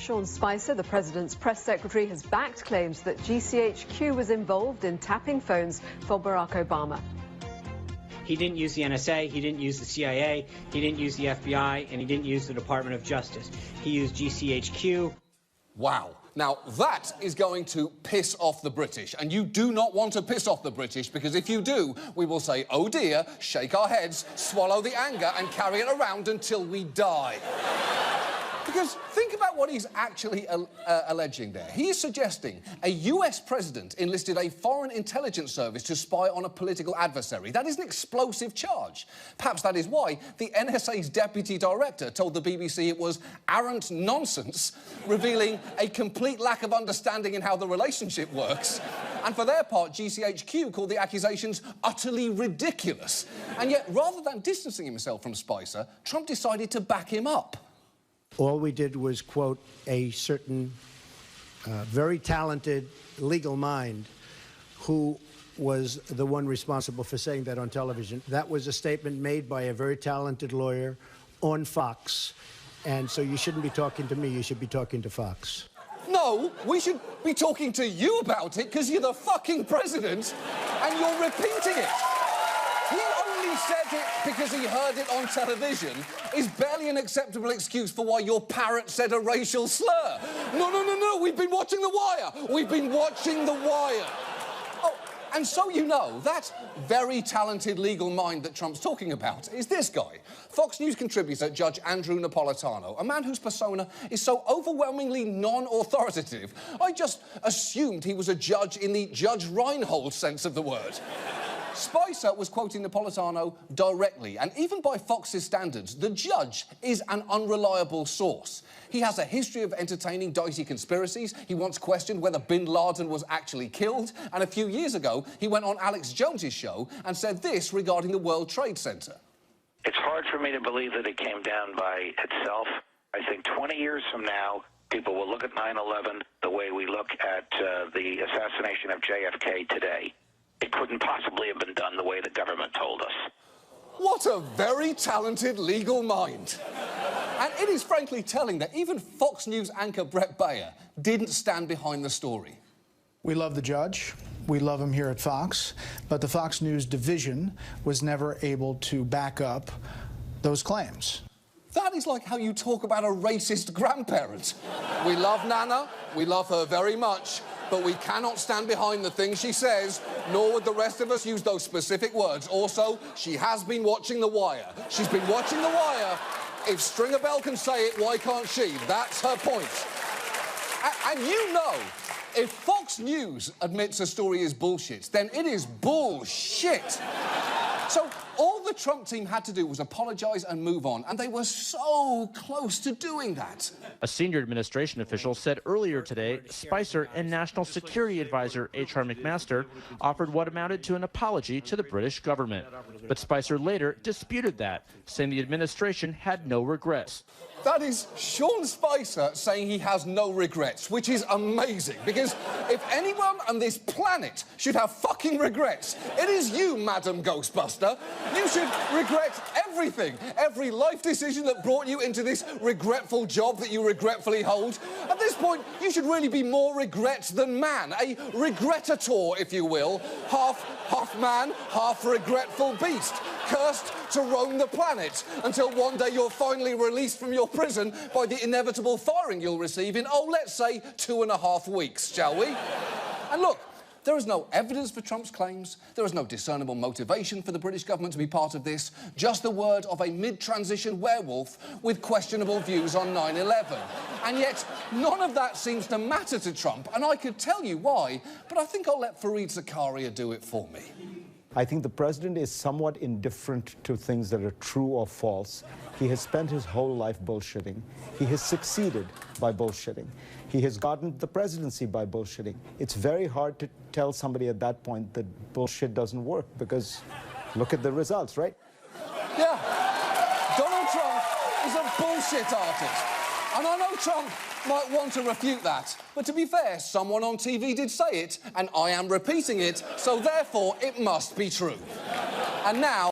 Sean Spicer, the president's press secretary, has backed claims that GCHQ was involved in tapping phones for Barack Obama. He didn't use the NSA, he didn't use the CIA, he didn't use the FBI, and he didn't use the Department of Justice. He used GCHQ. Wow. Now, that is going to piss off the British, and you do not want to piss off the British, because if you do, we will say, oh dear, shake our heads, swallow the anger, and carry it around until we die. Because think about what he's actually alleging there. He is suggesting a US president enlisted a foreign intelligence service to spy on a political adversary. That is an explosive charge. Perhaps that is why the NSA's deputy director told the BBC it was arrant nonsense, revealing a complete lack of understanding in how the relationship works. And for their part, GCHQ called the accusations utterly ridiculous. And yet, rather than distancing himself from Spicer, Trump decided to back him up. All we did was quote a certain very talented legal mind who was the one responsible for saying that on television. That was a statement made by a very talented lawyer on Fox. And so you shouldn't be talking to me, you should be talking to Fox. No, we should be talking to you about it because you're the fucking president and you're repeating it. He only said it because he heard it on television is barely an acceptable excuse for why your parrot said a racial slur. No, we've been watching The Wire. We've been watching The Wire. Oh, and so you know, that very talented legal mind that Trump's talking about is this guy, Fox News contributor Judge Andrew Napolitano, a man whose persona is so overwhelmingly non-authoritative, I just assumed he was a judge in the Judge Reinhold sense of the word. Spicer was quoting Napolitano directly, and even by Fox's standards, the judge is an unreliable source. He has a history of entertaining dicey conspiracies. He once questioned whether bin Laden was actually killed, and a few years ago, he went on Alex Jones's show and said this regarding the World Trade Center. It's hard for me to believe that it came down by itself. I think 20 years from now, people will look at 9/11 the way we look at the assassination of JFK today. It couldn't possibly have been done the way the government told us. What a very talented legal mind. And it is frankly telling that even Fox News anchor Brett Baer didn't stand behind the story. We love the judge. We love him here at Fox. But the Fox News division was never able to back up those claims. That is like how you talk about a racist grandparent. We love Nana, we love her very much, but we cannot stand behind the things she says, nor would the rest of us use those specific words. Also, she has been watching The Wire. She's been watching The Wire. If Stringer Bell can say it, why can't she? That's her point. And you know, if Fox News admits a story is bullshit, then it is bullshit. So all the Trump team had to do was apologise and move on, and they were so close to doing that. A senior administration official said earlier today Spicer and National Security Advisor H.R. McMaster offered what amounted to an apology to the British government. But Spicer later disputed that, saying the administration had no regrets. That is Sean Spicer saying he has no regrets, which is amazing, because if anyone on this planet should have fucking regrets, it is you, Madam Ghostbuster. You should regret everything, every life decision that brought you into this regretful job that you regretfully hold. At this point, you should really be more regrets than man, a regretator, if you will, half man, half regretful beast, cursed to roam the planet until one day you're finally released from your prison by the inevitable firing you'll receive in, oh, let's say 2.5 weeks, shall we? And look, there is no evidence for Trump's claims. There is no discernible motivation for the British government to be part of this. Just the word of a mid-transition werewolf with questionable views on 9/11. And yet, none of that seems to matter to Trump, and I could tell you why, but I think I'll let Fareed Zakaria do it for me. I think the president is somewhat indifferent to things that are true or false. He has spent his whole life bullshitting. He has succeeded by bullshitting. He has gotten the presidency by bullshitting. It's very hard to tell somebody at that point that bullshit doesn't work, because look at the results, right? Yeah. Donald Trump is a bullshit artist. And I know Trump might want to refute that, but to be fair, someone on TV did say it, and I am repeating it, so therefore it must be true. And now...